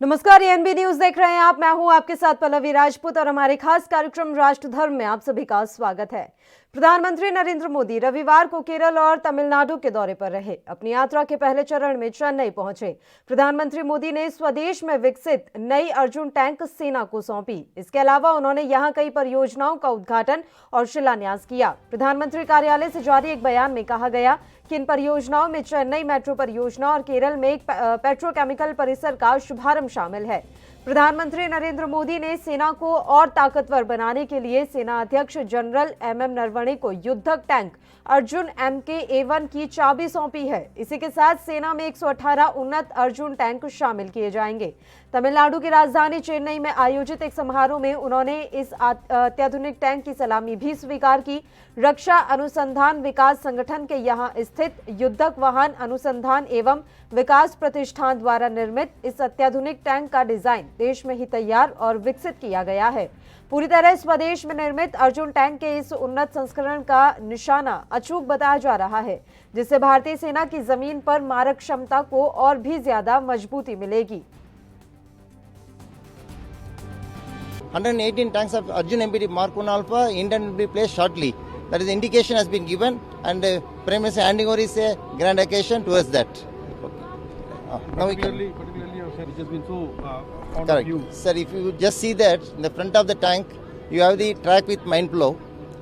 नमस्कार, ANB news देख रहे हैं आप। मैं हूं आपके साथ पल्लवी राजपूत और हमारे खास कार्यक्रम राष्ट्र धर्म में आप सभी का स्वागत है। प्रधानमंत्री नरेंद्र मोदी रविवार को केरल और तमिलनाडु के दौरे पर रहे। अपनी यात्रा के पहले चरण में चेन्नई पहुंचे। प्रधानमंत्री मोदी ने स्वदेश में विकसित नई अर्जुन टैंक सेना को सौंपी। इसके अलावा उन्होंने यहां कई परियोजनाओं का उद्घाटन और शिलान्यास किया। प्रधानमंत्री कार्यालय से जारी एक बयान में कहा गया कि इन परियोजनाओं में चेन्नई मेट्रो परियोजना और केरल में एक पेट्रोकेमिकल परिसर का शुभारंभ शामिल है। प्रधानमंत्री नरेंद्र मोदी ने सेना को और ताकतवर बनाने के लिए सेना अध्यक्ष जनरल एमएम नरवणे को युद्धक टैंक अर्जुन MK-A1 की चाबी सौंपी है। इसी के साथ सेना में 118 उन्नत अर्जुन टैंक शामिल किए जाएंगे। तमिलनाडु की राजधानी चेन्नई में आयोजित एक समारोह में उन्होंने इस अत्याधुनिक टैंक की सलामी भी स्वीकार की। रक्षा अनुसंधान विकास संगठन के यहां स्थित युद्धक वाहन अनुसंधान एवं विकास प्रतिष्ठान द्वारा निर्मित इस अत्याधुनिक टैंक का डिजाइन देश में ही तैयार और विकसित किया गया है। पूरी तरह स्वदेश में निर्मित अर्जुन टैंक के इस उन्नत संस्करण का निशाना अचूक बताया जा रहा है, जिससे भारतीय सेना की जमीन पर मारक क्षमता को और भी ज्यादा मजबूती मिलेगी। 118 tanks of Arjun MBT Mark 1 Alpha Indian will be placed shortly. That is, indication has been given, and Prime Minister handing over is a grand occasion towards that. Now we can. Particularly, sir, it has been so out Correct. of view. Sir, if you just see that in the front of the tank, you have the track with mine plow,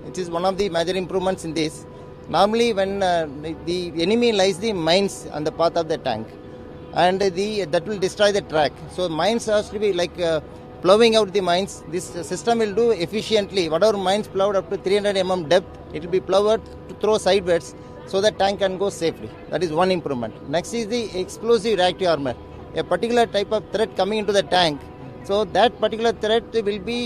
which is one of the major improvements in this. Normally, when the enemy lies the mines on the path of the tank, and that will destroy the track. So mines has to be like plowing out the mines. This system will do efficiently. Whatever mines plowed up to 300 mm depth, it will be plowed to throw sideways, so the tank can go safely. That is one improvement. Next is the explosive reactive armor. A particular type of threat coming into the tank, so that particular threat will be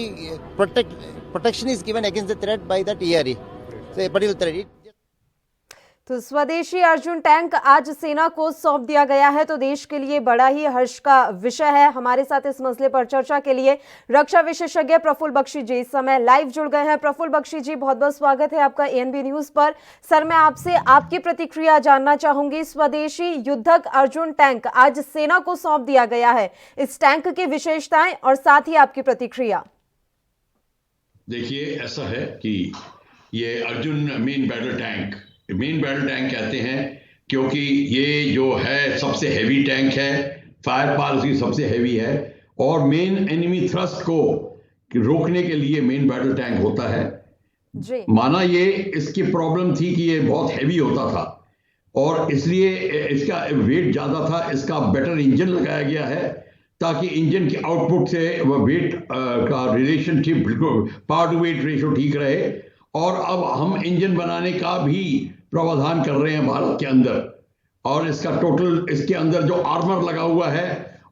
protection is given against the threat by that ERE. So a particular threat. तो स्वदेशी Arjun tank आज सेना को सौंप दिया गया है, तो देश के लिए बड़ा ही हर्ष का विषय है। हमारे साथ इस मसले पर चर्चा के लिए रक्षा विशेषज्ञ प्रफुल्ल बख्शी जी इस समय लाइव जुड़ गए हैं। प्रफुल्ल बख्शी जी, बहुत बहुत स्वागत है आपका एएनबी न्यूज पर। सर, मैं आपसे आपकी प्रतिक्रिया जानना चाहूंगी। स्वदेशी युद्धक अर्जुन टैंक आज सेना को सौंप दिया गया है, इस टैंक की विशेषताएं और साथ ही आपकी प्रतिक्रिया। देखिए, ऐसा है कि ये अर्जुन मेन बैटल टैंक कहते हैं क्योंकि ये जो है सबसे हेवी टैंक है, फायर पावर उसकी सबसे हेवी है, और मेन एनिमी थ्रस्ट को रोकने के लिए मेन बैटल टैंक होता है जी। माना ये इसकी प्रॉब्लम थी कि ये बहुत हेवी होता था और इसलिए इसका वेट ज्यादा था। इसका बेटर इंजन लगाया गया है ताकि इंजन के आउटपुट से वेट का relationship, power to weight ratio ठीक रहे। और अब हम इंजन बनाने का भी प्रावधान कर रहे हैं भारत के अंदर, और इसका टोटल इसके अंदर जो आर्मर लगा हुआ है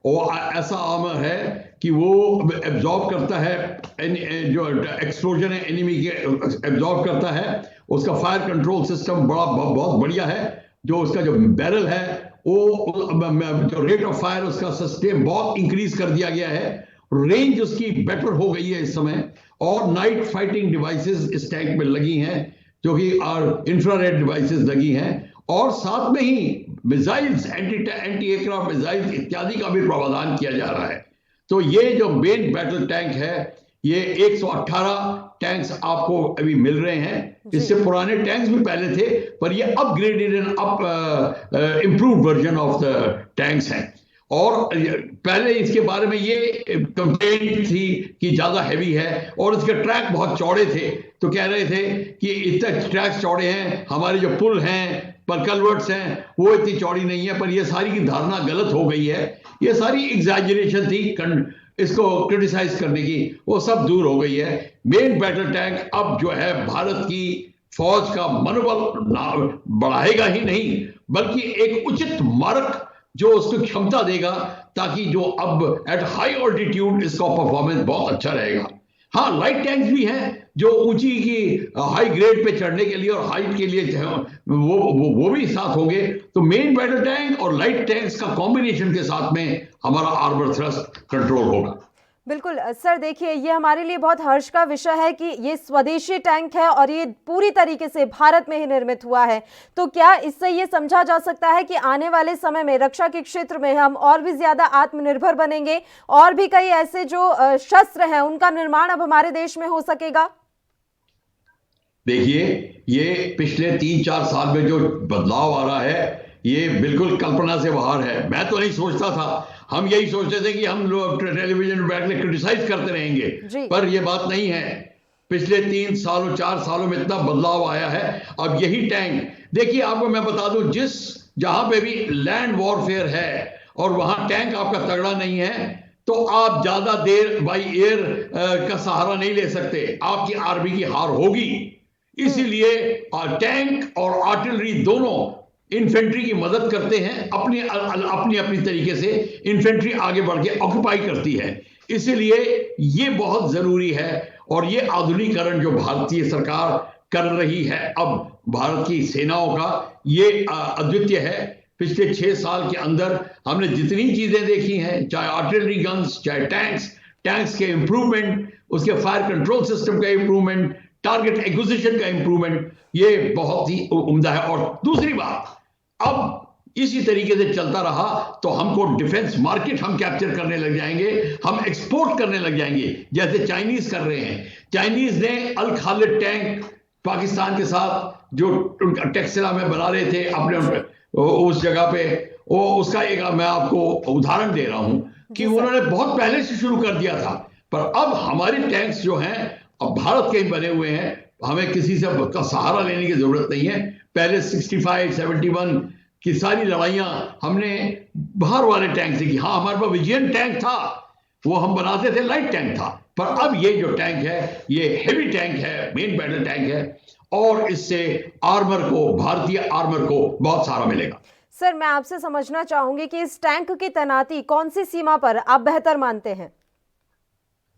वो ऐसा आर्मर है कि वो एब्जॉर्ब करता है, जो एक्सप्लोजन है एनिमी के एब्जॉर्ब करता है। उसका फायर कंट्रोल सिस्टम बहुत बढ़िया है। जो उसका जो बैरल है वो जो रेट ऑफ फायर उसका सस्टेन बहुत इंक्रीज कर दिया गया है। रेंज उसकी बेटर हो गई है इस समय, और नाइट फाइटिंग डिवाइसेस इस टैंक में लगी हैं जो कि इंफ्रारेड डिवाइसेस लगी हैं, और साथ में ही मिसाइल्स, एंटी एयरक्राफ्ट मिसाइल्स इत्यादि का भी प्रावधान किया जा रहा है। तो ये जो मेन बैटल टैंक है, ये 118 टैंक्स आपको अभी मिल रहे हैं। इससे पुराने टैंक्स भी पहले थे, पर ये upgraded and improved version of the tanks हैं। और पहले इसके बारे में ये कंप्लेंट थी कि ज्यादा हैवी है और इसके ट्रैक बहुत चौड़े थे। तो कह रहे थे कि इतने ट्रैक्स चौड़े हैं, हमारे जो पुल हैं पर कलवर्ट्स हैं वो इतनी चौड़ी नहीं है। पर ये सारी की धारणा गलत हो गई है। ये सारी एग्जैजरेशन थी इसको क्रिटिसाइज करने की, वो सब दूर हो गई है। मेन बैटल टैंक अब जो है भारत की फौज का मनोबल बढ़ाएगा ही नहीं, बल्कि एक उचित मारक जो उसको क्षमता देगा, ताकि जो अब एट हाई ऑल्टीट्यूड इसका परफॉर्मेंस बहुत अच्छा रहेगा। हाँ, लाइट टैंक्स भी हैं जो ऊंची की हाई ग्रेड पे चढ़ने के लिए और हाइट के लिए वो भी साथ होंगे। तो मेन बैटल टैंक और लाइट टैंक्स का कॉम्बिनेशन के साथ में हमारा आर्मर थ्रस्ट कंट्रोल होगा। बिल्कुल सर, देखिए ये हमारे लिए बहुत हर्ष का विषय है कि ये स्वदेशी टैंक है और ये पूरी तरीके से भारत में ही निर्मित हुआ है। तो क्या इससे ये समझा जा सकता है कि आने वाले समय में रक्षा के क्षेत्र में हम और भी ज्यादा आत्मनिर्भर बनेंगे और भी कई ऐसे जो शस्त्र हैं उनका निर्माण अब हमारे देश में हो सकेगा? देखिए, ये पिछले 3-4 साल में जो बदलाव आ रहा है ये बिल्कुल कल्पना से बाहर है। मैं तो नहीं सोचता था, हम यही सोचते थे कि हम लोग टेलीविजन में बैठ के क्रिटिसाइज करते रहेंगे, पर ये बात नहीं है। पिछले 3 सालों 4 सालों में इतना बदलाव आया है। अब यही टैंक, देखिए आपको मैं बता दूं, जहां पे भी लैंड वॉरफेयर है और वहां टैंक आपका तगड़ा नहीं है तो आप ज्यादा देर बाई एयर का सहारा नहीं ले सकते, आपकी आर्मी की हार होगी। इसीलिए टैंक और आर्टिलरी दोनों इन्फेंट्री की मदद करते हैं, अपनी तरीके से इन्फेंट्री आगे बढ़ के ऑक्युपाई करती है। इसीलिए ये बहुत जरूरी है और ये आधुनिकीकरण जो भारतीय सरकार कर रही है अब भारत की सेनाओं का, ये अद्वितीय है। पिछले 6 साल के अंदर हमने जितनी चीजें देखी हैं, चाहे आर्टिलरी गन्स, चाहे टैंक्स के इंप्रूवमेंट, उसके फायर कंट्रोल सिस्टम का इंप्रूवमेंट, टारगेट एक्विजिशन का इंप्रूवमेंट, ये बहुत ही उम्दा है। और दूसरी बात, अब इसी तरीके से चलता रहा तो हमको डिफेंस मार्केट हम कैप्चर करने लग जाएंगे, हम एक्सपोर्ट करने लग जाएंगे, जैसे चाइनीज कर रहे हैं। चाइनीज ने अल खालिद टैंक पाकिस्तान के साथ जो टेक्सला में बना रहे थे अपने उस जगह पे, वो उसका एक मैं आपको उदाहरण दे रहा हूं कि उन्होंने बहुत पहले से शुरू कर दिया था। पर अब हमारे टैंक्स जो हैं अब भारत के ही बने हुए हैं, हमें किसी से का सहारा लेने की जरूरत नहीं है। पहले 65, 71 की सारी लड़ाइयां हमने बाहर वाले टैंक से की। हाँ, हमारे पास विजयन टैंक था, वो हम बनाते थे, लाइट टैंक था, पर अब ये जो टैंक है ये हेवी टैंक है, मेन बैटल टैंक है और इससे आर्मर को, भारतीय आर्मर को बहुत सारा मिलेगा। सर, मैं आपसे समझना चाहूंगी कि इस टैंक की तैनाती कौन सी सीमा पर आप बेहतर मानते हैं?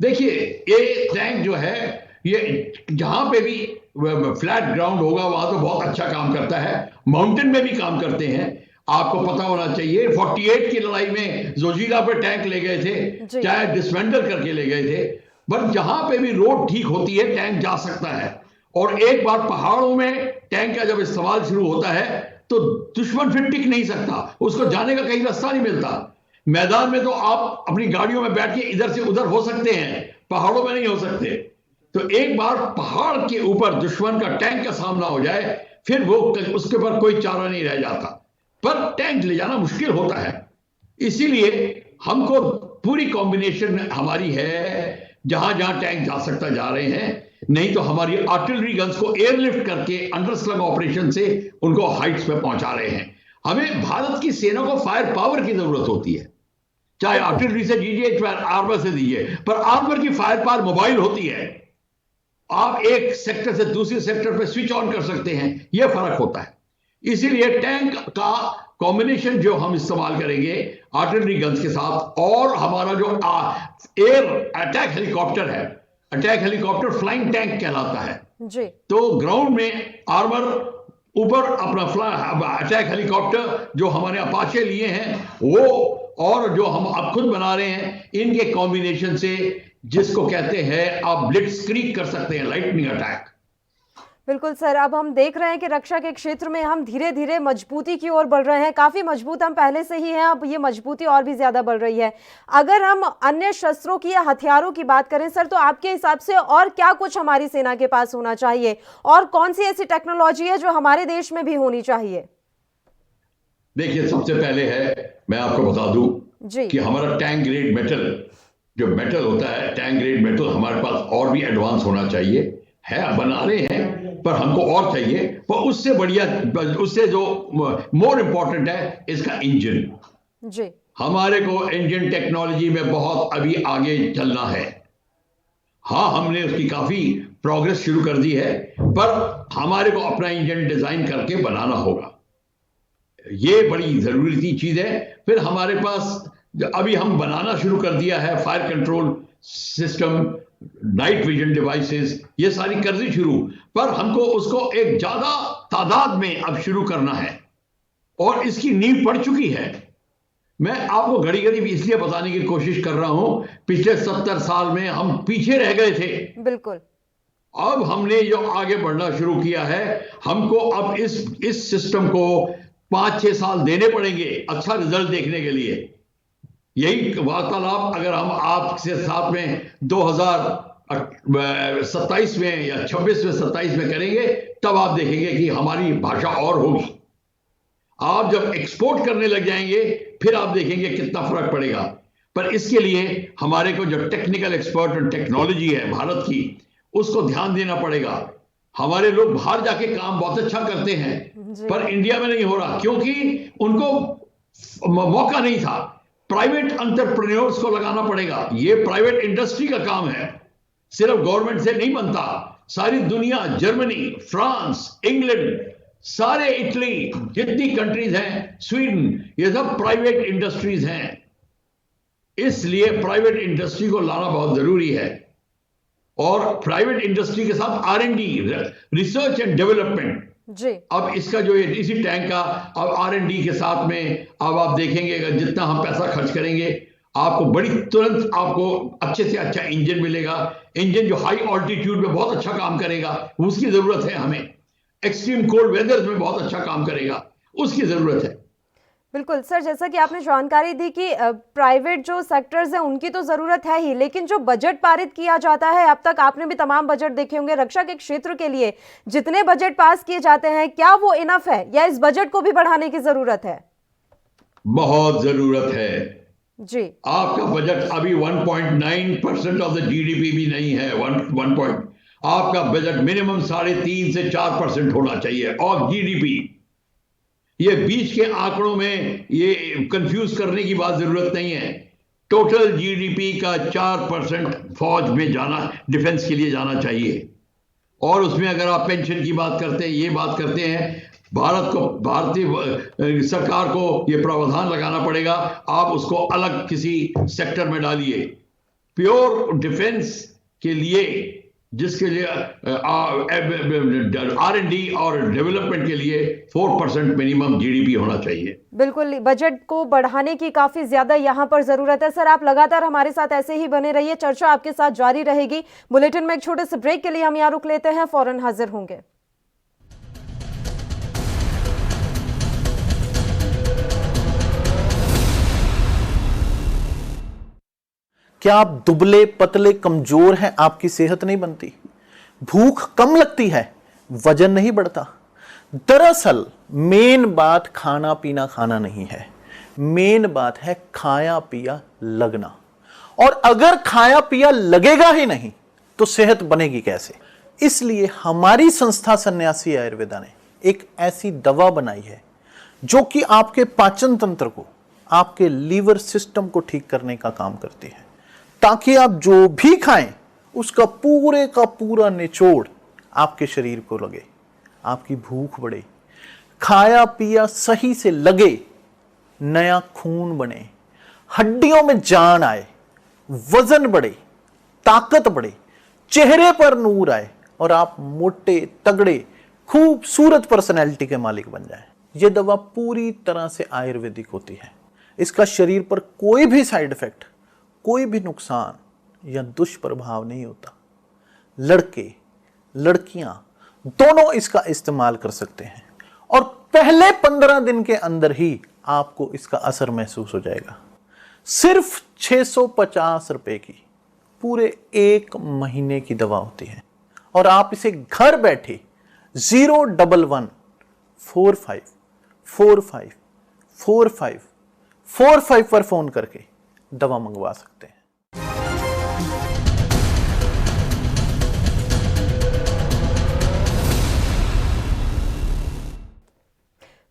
देखिए, ये टैंक जो है ये जहां पे भी फ्लैट ग्राउंड होगा वहां तो बहुत अच्छा काम करता है, माउंटेन में भी काम करते हैं। आपको पता होना चाहिए 48 की लड़ाई में जोजिला पे टैंक ले गए थे, चाहे डिसमेंटल करके ले गए थे। बट जहां पे भी रोड ठीक होती है टैंक जा सकता है। और एक बार पहाड़ों में टैंक का जब इस्तेमाल शुरू होता है तो दुश्मन फिर टिक नहीं सकता, उसको जाने का कहीं रास्ता नहीं मिलता। मैदान में तो आप अपनी गाड़ियों में बैठ के इधर से उधर हो सकते हैं, पहाड़ों में नहीं हो सकते। तो एक बार पहाड़ के ऊपर दुश्मन का टैंक का सामना हो जाए फिर वो उसके ऊपर कोई चारा नहीं रह जाता। पर टैंक ले जाना मुश्किल होता है, इसीलिए हमको पूरी कॉम्बिनेशन हमारी है, जहां जहां टैंक जा सकता जा रहे हैं। नहीं तो हमारी आर्टिलरी गन्स को एयरलिफ्ट करके अंडर स्लग ऑपरेशन से उनको हाइट्स पे पहुंचा रहे हैं। हमें भारत की सेना को फायर पावर की जरूरत होती है, चाहे आर्टिलरी से दीजिए चाहे आर्मर से दीजिए, पर आर्मर की फायर पावर मोबाइल होती है, आप एक सेक्टर से दूसरे सेक्टर पे स्विच ऑन कर सकते हैं, यह फर्क होता है। इसीलिए टैंक का कॉम्बिनेशन जो हम इस्तेमाल करेंगे आर्टिलरी गन्स के साथ, और हमारा जो एयर अटैक हेलीकॉप्टर है, अटैक हेलीकॉप्टर फ्लाइंग टैंक कहलाता है जी। तो ग्राउंड में आर्मर, ऊपर अपना अटैक हेलीकॉप्टर जो हमारे अपाचे लिए हैं वो, और जो हम अब खुद बना रहे हैं, इनके कॉम्बिनेशन से जिसको कहते हैं आप ब्लिट्जक्रीग कर सकते हैं, लाइटनिंग अटैक। बिल्कुल सर, अब हम देख रहे हैं कि रक्षा के क्षेत्र में हम धीरे धीरे मजबूती की ओर बढ़ रहे हैं। काफी मजबूत हम पहले से ही हैं, अब ये मजबूती और भी ज्यादा बढ़ रही है। अगर हम अन्य शस्त्रों की या हथियारों की बात करें सर, तो आपके हिसाब से और क्या कुछ हमारी सेना के पास होना चाहिए और कौन सी ऐसी टेक्नोलॉजी है जो हमारे देश में भी होनी चाहिए? देखिए, सबसे पहले है, मैं आपको बता दूं कि हमारा टैंक ग्रेड मेटल, जो मेटल होता है टैंक ग्रेड मेटल, हमारे पास और भी एडवांस होना चाहिए। है, बना रहे हैं, पर हमको और चाहिए। पर उससे बढ़िया, उससे जो मोर इंपॉर्टेंट है इसका इंजन जी। हमारे को इंजन टेक्नोलॉजी में बहुत अभी आगे चलना है। हाँ, हमने उसकी काफी प्रोग्रेस शुरू कर दी है, पर हमारे को अपना इंजन डिजाइन करके बनाना होगा, ये बड़ी जरूरी चीज है। फिर हमारे पास अभी हम बनाना शुरू कर दिया है fire control system, night vision devices, ये सारी कर दी शुरू, पर हमको उसको एक ज्यादा तादाद में अब शुरू करना है और इसकी नींव पड़ चुकी है। मैं आपको घड़ी घड़ी इसलिए बताने की कोशिश कर रहा हूं, पिछले 70 साल में हम पीछे रह गए थे। बिल्कुल। अब हमने जो आगे बढ़ना शुरू किया है, हमको अब इस सिस्टम को 5-6 साल देने पड़ेंगे अच्छा रिजल्ट देखने के लिए। यही वार्तालाप अगर हम आपसे साथ में 2027 में या 26 में 27 में करेंगे, तब आप देखेंगे कि हमारी भाषा और होगी। आप जब एक्सपोर्ट करने लग जाएंगे, फिर आप देखेंगे कितना फर्क पड़ेगा। पर इसके लिए हमारे को जो टेक्निकल एक्सपर्ट और टेक्नोलॉजी है भारत की, उसको ध्यान देना पड़ेगा। हमारे लोग बाहर जाके काम बहुत अच्छा करते हैं, पर इंडिया में नहीं हो रहा, क्योंकि उनको मौका नहीं था। प्राइवेट एंटरप्रेन्योर्स को लगाना पड़ेगा। ये प्राइवेट इंडस्ट्री का काम है, सिर्फ गवर्नमेंट से नहीं बनता। सारी दुनिया, जर्मनी, फ्रांस, इंग्लैंड, सारे इटली, जितनी कंट्रीज हैं, स्वीडन, ये सब प्राइवेट इंडस्ट्रीज हैं। इसलिए प्राइवेट इंडस्ट्री को लाना बहुत जरूरी है, और प्राइवेट इंडस्ट्री के साथ R&D, रिसर्च एंड डेवलपमेंट जी। अब इसका जो इसी टैंक का अब R&D के साथ में अब आप देखेंगे जितना हम पैसा खर्च करेंगे, आपको तुरंत आपको अच्छे से अच्छा इंजन मिलेगा। इंजन जो हाई ऑल्टीट्यूड में बहुत अच्छा काम करेगा, उसकी जरूरत है हमें। एक्सट्रीम कोल्ड वेदर में बहुत अच्छा काम करेगा, उसकी जरूरत है। बिल्कुल सर, जैसा कि आपने जानकारी दी कि प्राइवेट जो सेक्टर्स हैं उनकी तो ज़रूरत है ही, लेकिन जो बजट पारित किया जाता है, अब तक आपने भी तमाम बजट देखे होंगे, रक्षा के क्षेत्र के लिए जितने बजट पास किए जाते हैं, क्या वो इनफ है या इस बजट को भी बढ़ाने की ज़रूरत है? बहुत ज़रूरत है जी। आपका बजट अभी 1.9% ऑफ द GDP भी नहीं है। आपका बजट मिनिमम 3.5 से 4% होना चाहिए ऑफ GDP। ये बीच के आंकड़ों में ये कंफ्यूज करने की बात जरूरत नहीं है। टोटल GDP का 4% फौज में जाना, डिफेंस के लिए जाना चाहिए। और उसमें अगर आप पेंशन की बात करते हैं, ये बात करते हैं, भारतीय सरकार को ये प्रावधान लगाना पड़ेगा, आप उसको अलग किसी सेक्टर में डालिए। प्योर डिफेंस के लिए, जिसके लिए R&D और डेवलपमेंट के लिए 4% मिनिमम GDP होना चाहिए। बिल्कुल, बजट को बढ़ाने की काफी ज्यादा यहाँ पर जरूरत है। सर, आप लगातार हमारे साथ ऐसे ही बने रहिए, चर्चा आपके साथ जारी रहेगी। बुलेटिन में एक छोटे से ब्रेक के लिए हम यहाँ रुक लेते हैं, फौरन हाजिर होंगे। क्या आप दुबले पतले कमजोर हैं? आपकी सेहत नहीं बनती, भूख कम लगती है, वजन नहीं बढ़ता? दरअसल मेन बात खाना पीना खाना नहीं है, मेन बात है खाया पिया लगना। और अगर खाया पिया लगेगा ही नहीं तो सेहत बनेगी कैसे? इसलिए हमारी संस्था सन्यासी आयुर्वेदा ने एक ऐसी दवा बनाई है जो कि आपके पाचन तंत्र को, आपके लीवर सिस्टम को ठीक करने का काम करती है, ताकि आप जो भी खाएं उसका पूरे का पूरा निचोड़ आपके शरीर को लगे, आपकी भूख बढ़े, खाया पिया सही से लगे, नया खून बने, हड्डियों में जान आए, वजन बढ़े, ताकत बढ़े, चेहरे पर नूर आए और आप मोटे तगड़े खूबसूरत पर्सनैलिटी के मालिक बन जाएं। यह दवा पूरी तरह से आयुर्वेदिक होती है। इसका शरीर पर कोई भी साइड इफेक्ट, कोई भी नुकसान या दुष्प्रभाव नहीं होता। लड़के लड़कियां दोनों इसका इस्तेमाल कर सकते हैं और पहले 15 दिन के अंदर ही आपको इसका असर महसूस हो जाएगा। सिर्फ 650 रुपए की पूरे 1 महीने की दवा होती है और आप इसे घर बैठे 01145454545 पर फोन करके दवा मंगवा सकते हैं।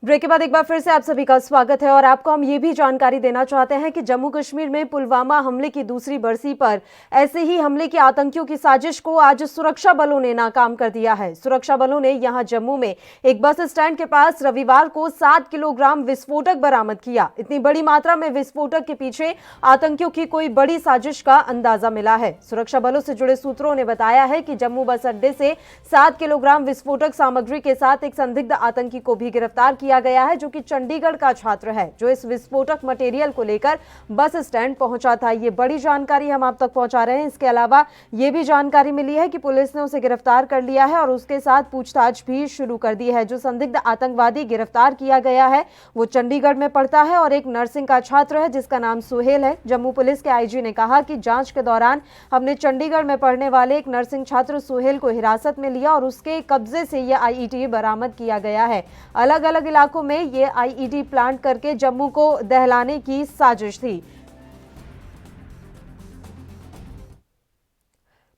ब्रेक के बाद एक बार फिर से आप सभी का स्वागत है और आपको हम ये भी जानकारी देना चाहते हैं कि जम्मू कश्मीर में पुलवामा हमले की दूसरी बरसी पर ऐसे ही हमले के आतंकियों की साजिश को आज सुरक्षा बलों ने नाकाम कर दिया है। सुरक्षा बलों ने यहां जम्मू में एक बस स्टैंड के पास रविवार को 7 किलोग्राम विस्फोटक बरामद किया। इतनी बड़ी मात्रा में विस्फोटक के पीछे आतंकियों की कोई बड़ी साजिश का अंदाजा मिला है। सुरक्षा बलों से जुड़े सूत्रों ने बताया है कि जम्मू बस अड्डे से 7 किलोग्राम विस्फोटक सामग्री के साथ एक संदिग्ध आतंकी को भी गिरफ्तार किया किया गया है, जो कि चंडीगढ़ का छात्र है, जो इस विस्फोटक मटेरियल को लेकर बस स्टैंड पहुंचा था। ये बड़ी जानकारी हम आप तक पहुंचा रहे हैं। इसके अलावा ये भी जानकारी मिली है कि पुलिस ने उसे गिरफ्तार कर लिया है और उसके साथ पूछताछ भी शुरू कर दी है। जो संदिग्ध आतंकवादी गिरफ्तार किया गया है वो चंडीगढ़ में पढ़ता है और एक नर्सिंग का छात्र है जिसका नाम सुहेल है। जम्मू पुलिस के आईजी ने कहा कि जांच के दौरान हमने चंडीगढ़ में पढ़ने वाले एक नर्सिंग छात्र सुहेल को हिरासत में लिया और उसके कब्जे से यह आईईडी बरामद किया गया है। अलग अलग इलाकों में यह आईईडी प्लांट करके जम्मू को दहलाने की साजिश थी।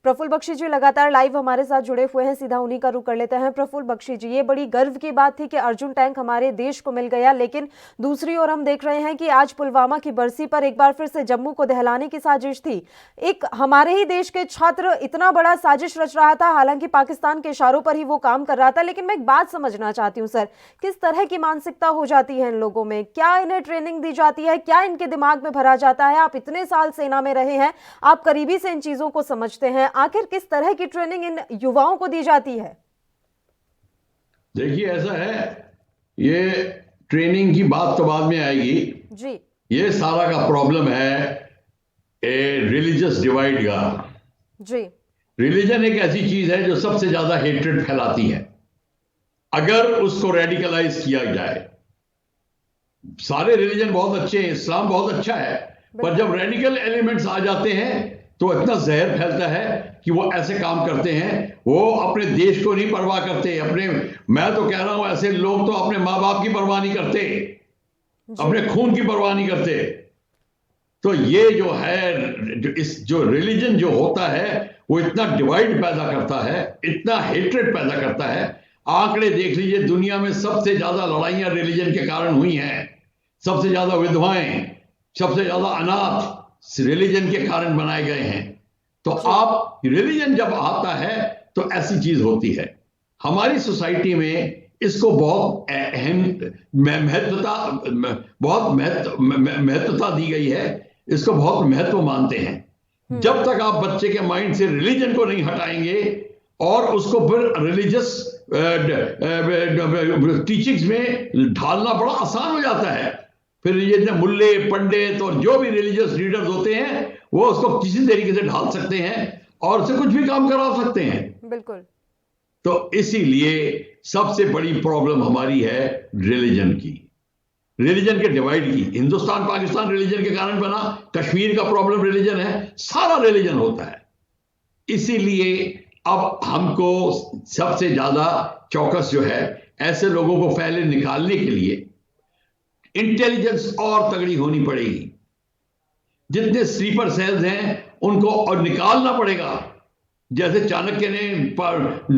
प्रफुल्ल बख्शी जी लगातार लाइव हमारे साथ जुड़े हुए हैं, सीधा उन्हीं का रुख कर लेते हैं। प्रफुल्ल बख्शी जी, ये बड़ी गर्व की बात थी कि अर्जुन टैंक हमारे देश को मिल गया, लेकिन दूसरी ओर हम देख रहे हैं कि आज पुलवामा की बरसी पर एक बार फिर से जम्मू को दहलाने की साजिश थी। एक हमारे ही देश के छात्र इतना बड़ा साजिश रच रहा था, हालांकि पाकिस्तान के इशारों पर ही वो काम कर रहा था। लेकिन मैं एक बात समझना चाहती हूँ सर, किस तरह की मानसिकता हो जाती है इन लोगों में? क्या इन्हें ट्रेनिंग दी जाती है? क्या इनके दिमाग में भरा जाता है? आप इतने साल सेना में रहे हैं, आप करीबी से इन चीजों को समझते हैं, आखिर किस तरह की ट्रेनिंग इन युवाओं को दी जाती है? देखिए, ऐसा है, ये ट्रेनिंग की बात तो बाद में आएगी जी। ये सारा का प्रॉब्लम है रिलीजियस डिवाइड का। जी। रिलीजन एक ऐसी चीज है जो सबसे ज्यादा हेट्रेड फैलाती है अगर उसको रेडिकलाइज किया जाए। सारे रिलीजन बहुत अच्छे हैं, इस्लाम बहुत अच्छा है, पर जब रेडिकल एलिमेंट्स आ जाते हैं तो इतना जहर फैलता है कि वो ऐसे काम करते हैं, वो अपने देश को नहीं परवाह करते। मैं तो कह रहा हूं, ऐसे लोग तो अपने माँ बाप की परवाह नहीं करते, अपने खून की परवाह नहीं करते। तो ये जो है, जो रिलीजन जो होता है वो इतना डिवाइड पैदा करता है, इतना हेट्रेड पैदा करता है। आंकड़े देख लीजिए, दुनिया में सबसे ज्यादा लड़ाइयां रिलीजन के कारण हुई हैं, सबसे ज्यादा विधवाएं, सबसे ज्यादा अनाथ रिलीजन के कारण बनाए गए हैं। तो आप रिलीजन जब आता है तो ऐसी चीज होती है। हमारी सोसाइटी में इसको बहुत अहम महत्वता दी गई है, इसको बहुत महत्व मानते हैं। जब तक आप बच्चे के माइंड से रिलीजन को नहीं हटाएंगे और उसको फिर रिलीजियस टीचिंग्स में ढालना बड़ा आसान हो जाता है। फिर ये मुल्ले पंडित और जो भी रिलीजियस लीडर्स होते हैं वो उसको किसी तरीके से ढाल सकते हैं और उससे कुछ भी काम करा सकते हैं। बिल्कुल। तो इसीलिए सबसे बड़ी प्रॉब्लम हमारी है रिलीजन की, रिलीजन के डिवाइड की। हिंदुस्तान पाकिस्तान रिलीजन के कारण बना, कश्मीर का प्रॉब्लम रिलीजन है, सारा रिलीजन होता है। इसीलिए अब हमको सबसे ज्यादा चौकस जो है, ऐसे लोगों को पहले निकालने के लिए इंटेलिजेंस और तगड़ी होनी पड़ेगी। जितने स्लीपर सेल्स हैं उनको और निकालना पड़ेगा। जैसे चाणक्य ने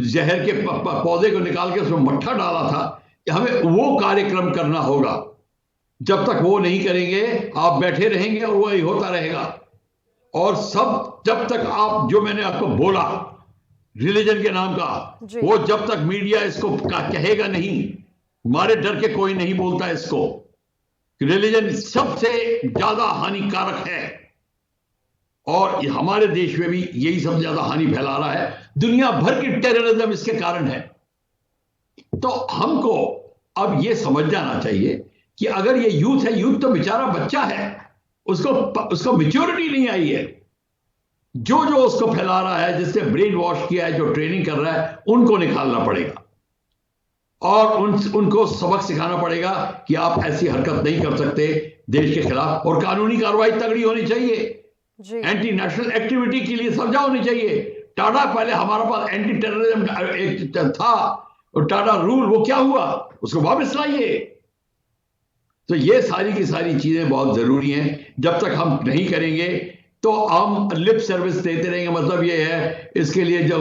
जहर के पौधे को निकाल के उसमें मट्ठा डाला था, हमें वो कार्यक्रम करना होगा। जब तक वो नहीं करेंगे आप बैठे रहेंगे और वही होता रहेगा। और सब जब तक आप, जो मैंने आपको बोला रिलीजन के नाम का, वो जब तक मीडिया इसको कहेगा नहीं, हमारे डर के कोई नहीं बोलता इसको। रिलीजन सबसे ज्यादा हानिकारक है और हमारे देश में भी यही सबसे ज्यादा हानि फैला रहा है। दुनिया भर की टेररिज्म इसके कारण है। तो हमको अब यह समझ जाना चाहिए कि अगर ये यूथ है, यूथ तो बेचारा बच्चा है, उसको मैच्योरिटी नहीं आई है। जो उसको फैला रहा है, जिससे ब्रेन वॉश किया है, जो ट्रेनिंग कर रहा है, उनको निकालना पड़ेगा और उनको सबक सिखाना पड़ेगा कि आप ऐसी हरकत नहीं कर सकते देश के खिलाफ, और कानूनी कार्रवाई तगड़ी होनी चाहिए। एंटी नेशनल एक्टिविटी के लिए सजा होनी चाहिए। टाटा, पहले हमारे पास एंटी टेररिज्म एक था, और टाटा रूल वो क्या हुआ, उसको वापस लाइए। तो ये सारी की सारी चीजें बहुत जरूरी हैं। जब तक हम नहीं करेंगे तो हम लिप सर्विस देते रहेंगे। मतलब ये है, इसके लिए जो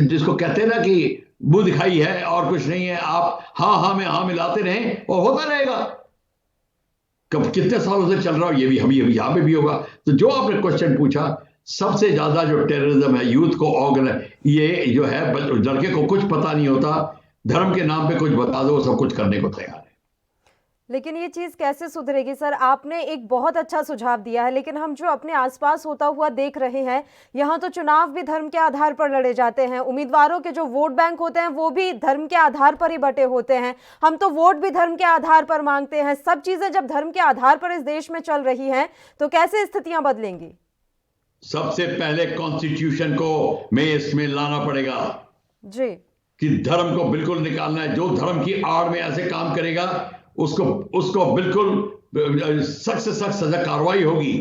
जिसको कहते हैं ना कि मुंह दिखाई है और कुछ नहीं है, आप हाँ में हाँ मिलाते रहें और होता रहेगा। कब कितने सालों से चल रहा हो, ये भी अभी यहां पे भी होगा। तो जो आपने क्वेश्चन पूछा, सबसे ज्यादा जो टेररिज्म है यूथ को ये जो है, लड़के को कुछ पता नहीं होता, धर्म के नाम पे कुछ बता दो, सब कुछ करने को तैयार है। लेकिन ये चीज कैसे सुधरेगी सर? आपने एक बहुत अच्छा सुझाव दिया है, लेकिन हम जो अपने आसपास होता हुआ देख रहे हैं, यहाँ तो चुनाव भी धर्म के आधार पर लड़े जाते हैं, उम्मीदवारों के जो वोट बैंक होते हैं वो भी धर्म के आधार पर ही बटे होते हैं, हम तो वोट भी धर्म के आधार पर मांगते हैं। सब चीजें जब धर्म के आधार पर इस देश में चल रही हैं तो कैसे स्थितियां बदलेंगी? सबसे पहले कॉन्स्टिट्यूशन को मेस में लाना पड़ेगा जी, कि धर्म को बिल्कुल निकालना है। जो धर्म की आड़ में ऐसे काम करेगा उसको बिल्कुल सख्त से सख्त सजा कार्रवाई होगी।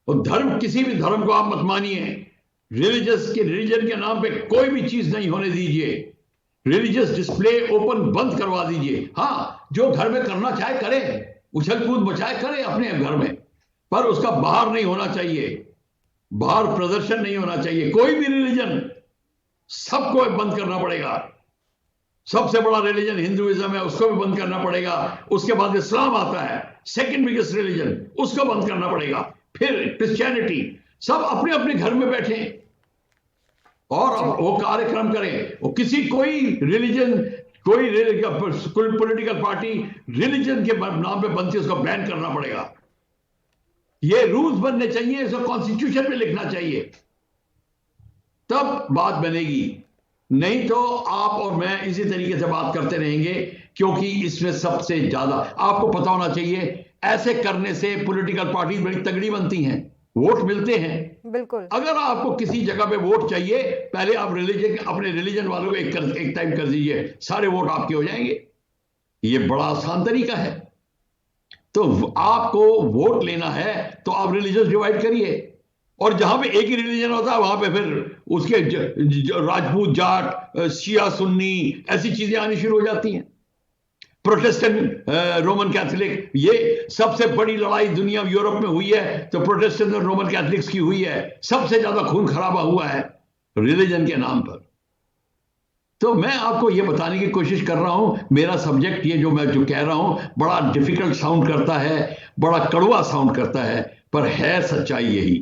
तो धर्म, किसी भी धर्म को आप मत मानिए, रिलीजन के नाम पे कोई भी चीज नहीं होने दीजिए। रिलीजियस डिस्प्ले ओपन बंद करवा दीजिए। हाँ, जो घर में करना चाहे करे, उछल कूद मचाए करे अपने घर में, पर उसका बाहर नहीं होना चाहिए, बाहर प्रदर्शन नहीं होना चाहिए। कोई भी रिलीजन, सबको बंद करना पड़ेगा। सबसे बड़ा रिलीजन हिंदुइज्म है, उसको भी बंद करना पड़ेगा। उसके बाद इस्लाम आता है, सेकंड बिगेस्ट रिलीजन, उसको बंद करना पड़ेगा। फिर क्रिश्चियनिटी। सब अपने अपने घर में बैठे और वो कार्यक्रम करें। वो कोई रिलीजन, कोई पॉलिटिकल पार्टी रिलीजन के नाम पे बनती है, उसको बैन करना पड़ेगा। ये रूल्स बनने चाहिए, इसको कॉन्स्टिट्यूशन में लिखना चाहिए, तब बात बनेगी। नहीं तो आप और मैं इसी तरीके से बात करते रहेंगे, क्योंकि इसमें सबसे ज्यादा आपको पता होना चाहिए, ऐसे करने से पॉलिटिकल पार्टी बड़ी तगड़ी बनती हैं, वोट मिलते हैं। बिल्कुल। अगर आपको किसी जगह पे वोट चाहिए, पहले आप अपने रिलीजन वालों को एक टाइम कर दीजिए, सारे वोट आपके हो जाएंगे। ये बड़ा आसान तरीका है। तो आपको वोट लेना है तो आप रिलीजन डिवाइड करिए, और जहां पे एक ही रिलीजन होता है वहां पे फिर उसके राजपूत, जाट, शिया, सुन्नी, ऐसी चीजें आनी शुरू हो जाती हैं। प्रोटेस्टेंट, रोमन कैथोलिक, ये सबसे बड़ी लड़ाई दुनिया यूरोप में हुई है तो प्रोटेस्टेंट और रोमन कैथोलिक्स की हुई है। सबसे ज्यादा खून खराबा हुआ है रिलीजन के नाम पर। तो मैं आपको ये बताने की कोशिश कर रहा हूं, मेरा सब्जेक्ट ये जो कह रहा हूं बड़ा डिफिकल्ट साउंड करता है, बड़ा कड़वा साउंड करता है, पर है सच्चाई यही।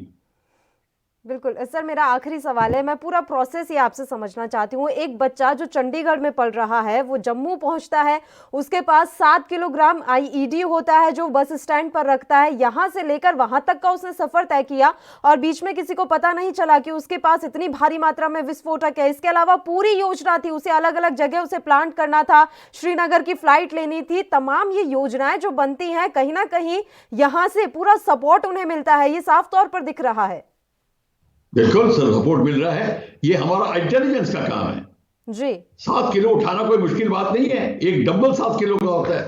बिल्कुल सर, मेरा आखिरी सवाल है, मैं पूरा प्रोसेस ये आपसे समझना चाहती हूँ। एक बच्चा जो चंडीगढ़ में पढ़ रहा है, वो जम्मू पहुंचता है, उसके पास 7 किलोग्राम आईईडी होता है जो बस स्टैंड पर रखता है। यहाँ से लेकर वहां तक का उसने सफर तय किया और बीच में किसी को पता नहीं चला कि उसके पास इतनी भारी मात्रा में विस्फोटक है। इसके अलावा पूरी योजना थी, उसे अलग अलग जगह उसे प्लांट करना था, श्रीनगर की फ्लाइट लेनी थी। तमाम ये योजनाएं जो बनती हैं, कहीं ना कहीं यहाँ से पूरा सपोर्ट उन्हें मिलता है, ये साफ तौर पर दिख रहा है। बिल्कुल सर, सपोर्ट मिल रहा है, ये हमारा इंटेलिजेंस का काम है जी। 7 किलो उठाना कोई मुश्किल बात नहीं है, एक डंबल 7 किलो का होता है,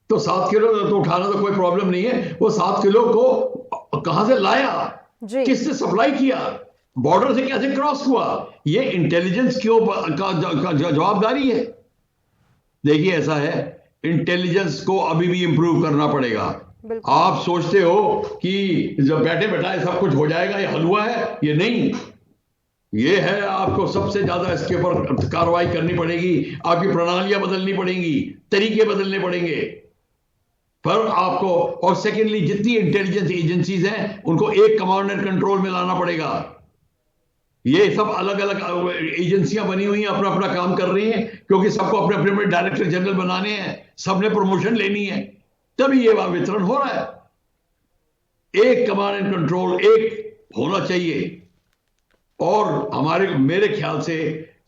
तो 7 किलो तो उठाना तो कोई प्रॉब्लम नहीं है। वो 7 किलो को कहां से लाया, किसने सप्लाई किया, बॉर्डर से कैसे क्रॉस हुआ, ये इंटेलिजेंस का जवाबदारी है। देखिए ऐसा है, इंटेलिजेंस को अभी भी इंप्रूव करना पड़ेगा। आप सोचते हो कि जब बैठे बैठाए सब कुछ हो जाएगा, ये हलवा है, ये नहीं, ये है आपको सबसे ज्यादा इसके ऊपर कार्रवाई करनी पड़ेगी, आपकी प्रणालियां बदलनी पड़ेंगी, तरीके बदलने पड़ेंगे। पर आपको, और सेकेंडली जितनी इंटेलिजेंस एजेंसीज हैं उनको एक कमांड एंड कंट्रोल में लाना पड़ेगा। ये सब अलग अलग एजेंसियां बनी हुई हैं, अपना अपना काम कर रही हैं, क्योंकि सबको अपने अपने डायरेक्टर जनरल बनाने हैं, सबने प्रमोशन लेनी है, तभी ये वितरण हो रहा है। एक कमांड एंड कंट्रोल एक होना चाहिए। और मेरे ख्याल से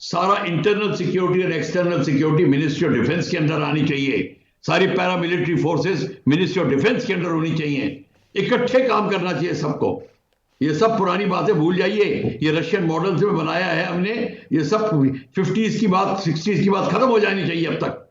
सारा इंटरनल सिक्योरिटी और external security ministry of defence के अंदर आनी चाहिए, सारी paramilitary forces ministry of defence के अंदर होनी चाहिए, इकट्ठे काम करना चाहिए सबको। ये सब पुरानी बातें भूल जाइए, ये रशियन मॉडल से बनाया है हमने, ये सब 50s की बात, 60s की बात खत्म हो जानी चाहिए अब तक।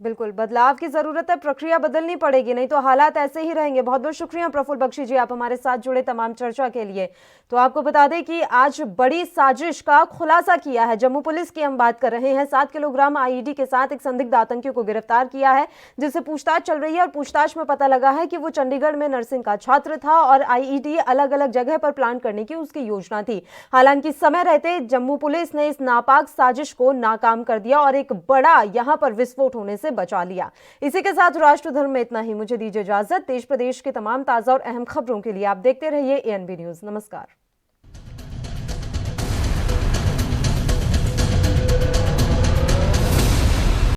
बिल्कुल, बदलाव की जरूरत है, प्रक्रिया बदलनी पड़ेगी, नहीं तो हालात ऐसे ही रहेंगे। बहुत बहुत शुक्रिया प्रफुल्ल बख्शी जी, आप हमारे साथ जुड़े तमाम चर्चा के लिए। तो आपको बता दें कि आज बड़ी साजिश का खुलासा किया है जम्मू पुलिस की, हम बात कर रहे हैं। 7 किलोग्राम आईईडी के साथ एक संदिग्ध आतंकी को गिरफ्तार किया है, जिससे पूछताछ चल रही है और पूछताछ में पता लगा है कि वो चंडीगढ़ में नर्सिंग का छात्र था और आईईडी अलग अलग जगह पर प्लांट करने की उसकी योजना थी। हालांकि समय रहते जम्मू पुलिस ने इस नापाक साजिश को नाकाम कर दिया और एक बड़ा यहां पर विस्फोट होने से बचा लिया। इसी के साथ राष्ट्र धर्म में इतना ही, मुझे दीजिए इजाजत। देश प्रदेश के तमाम ताजा और अहम खबरों के लिए आप देखते रहिए ANB न्यूज। नमस्कार।